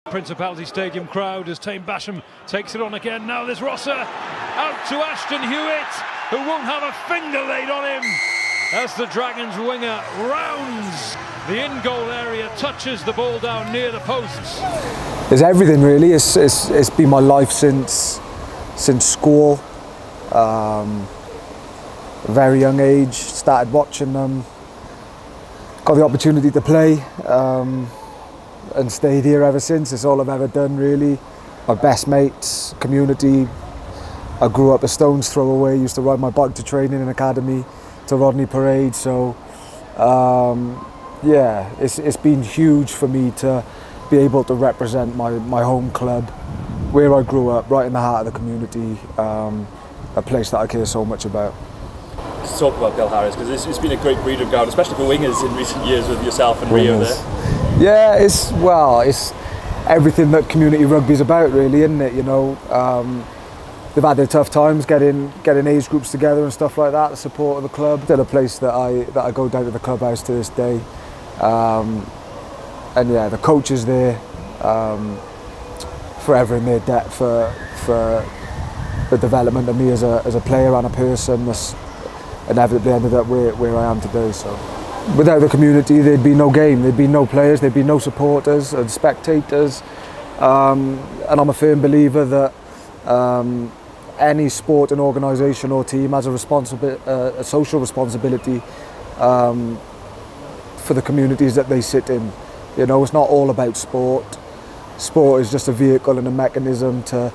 𝗗𝗪𝗪𝗧𝗧 Stadium crowd as 𝗗𝗪𝗪𝗪𝗧𝗧 takes it on again. Now there's Rosser out to Ashton Hewitt, who won't have a finger laid on him as the Dragons winger rounds the in-goal area, touches the ball down near the posts. It's everything really. It's been my life since school. Very young age, started watching them. Got the opportunity to play. And stayed here ever since. It's all I've ever done really. My best mates, community. I grew up a stone's throw away, used to ride my bike to training in academy to Rodney Parade, so yeah, it's been huge for me to be able to represent my home club, where I grew up, right in the heart of the community, a place that I care so much about. Let's talk about 𝗗𝗪𝗪𝗧𝗧, because it's been a great breeding ground, especially for wingers in recent years with yourself and Rio there. Yeah, it's everything that community rugby's about really, isn't it? You know, they've had their tough times getting age groups together and stuff like that, the support of the club. Still a place that I go down to the clubhouse to this day. And yeah, the coaches there, forever in their debt for the development of me as a player and a person. That's inevitably ended up where I am today. So without the community, there'd be no game, there'd be no players, there'd be no supporters and spectators. And I'm a firm believer that any sport and organisation or team has a social responsibility for the communities that they sit in. You know, it's not all about sport. Sport is just a vehicle and a mechanism to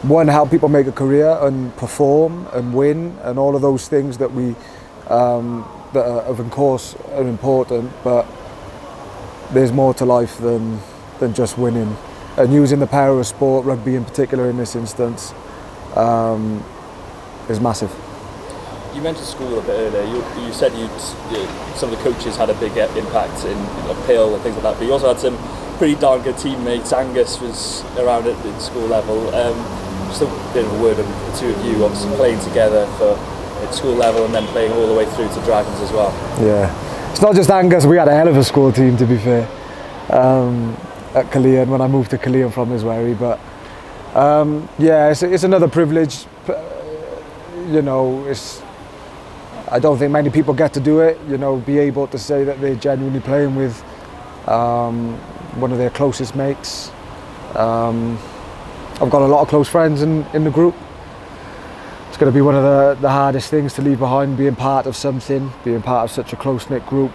one, help people make a career and perform and win and all of those things that that of course are important, but there's more to life than just winning. And using the power of sport, rugby in particular in this instance, is massive. You mentioned school a bit earlier. You said some of the coaches had a big impact in Pale and things like that, but you also had some pretty darn good teammates. Angus was around at school level. Just a bit of a word on the two of you, obviously playing together at school level and then playing all the way through to Dragons as well. Yeah, it's not just Angus, we had a hell of a school team, to be fair, at 𝗗𝗪𝗪𝗪𝗧𝗧, when I moved to 𝗗𝗪𝗪𝗪𝗧 from 𝗗𝗪𝗪🏡, but yeah, it's another privilege. You know, I don't think many people get to do it, you know, be able to say that they're genuinely playing with one of their closest mates. I've got a lot of close friends in the group. It's going to be one of the hardest things to leave behind, being part of something, being part of such a close-knit group.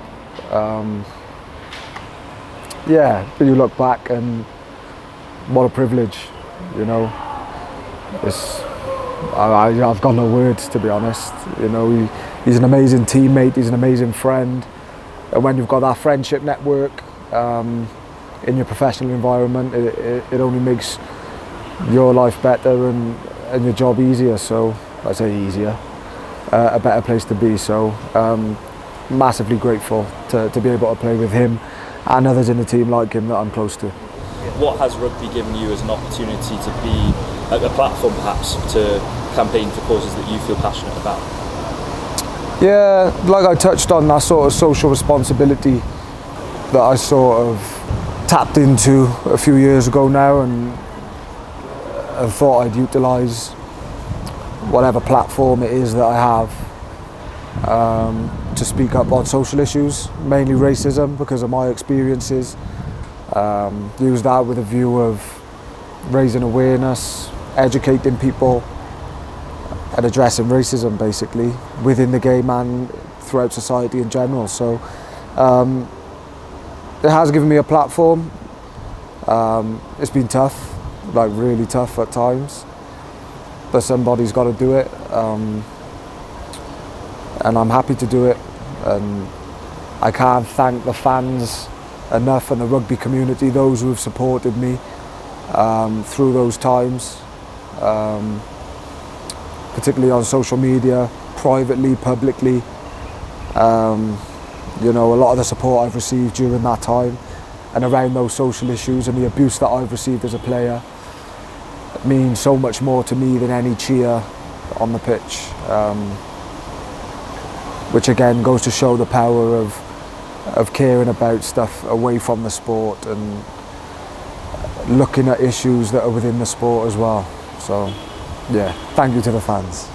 Yeah, but you look back and what a privilege, you know. I've got no words, to be honest. You know, he's an amazing teammate, he's an amazing friend. And when you've got that friendship network in your professional environment, it only makes your life better and your job easier. So I say easier, a better place to be. So massively grateful to be able to play with him and others in the team like him that I'm close to. What has rugby given you as an opportunity to be a platform perhaps to campaign for causes that you feel passionate about? Yeah, like I touched on, that sort of social responsibility that I sort of tapped into a few years ago now, and I thought I'd utilise whatever platform it is that I have to speak up on social issues, mainly racism, because of my experiences. Use that with a view of raising awareness, educating people and addressing racism basically within the game and throughout society in general. So it has given me a platform. It's been tough, like really tough at times, but somebody's got to do it, and I'm happy to do it, and I can't thank the fans enough and the rugby community, those who have supported me through those times, particularly on social media, privately, publicly. You know, a lot of the support I've received during that time and around those social issues and the abuse that I've received as a player means so much more to me than any cheer on the pitch, which again goes to show the power of of caring about stuff away from the sport and looking at issues that are within the sport as well. So yeah, thank you to the fans.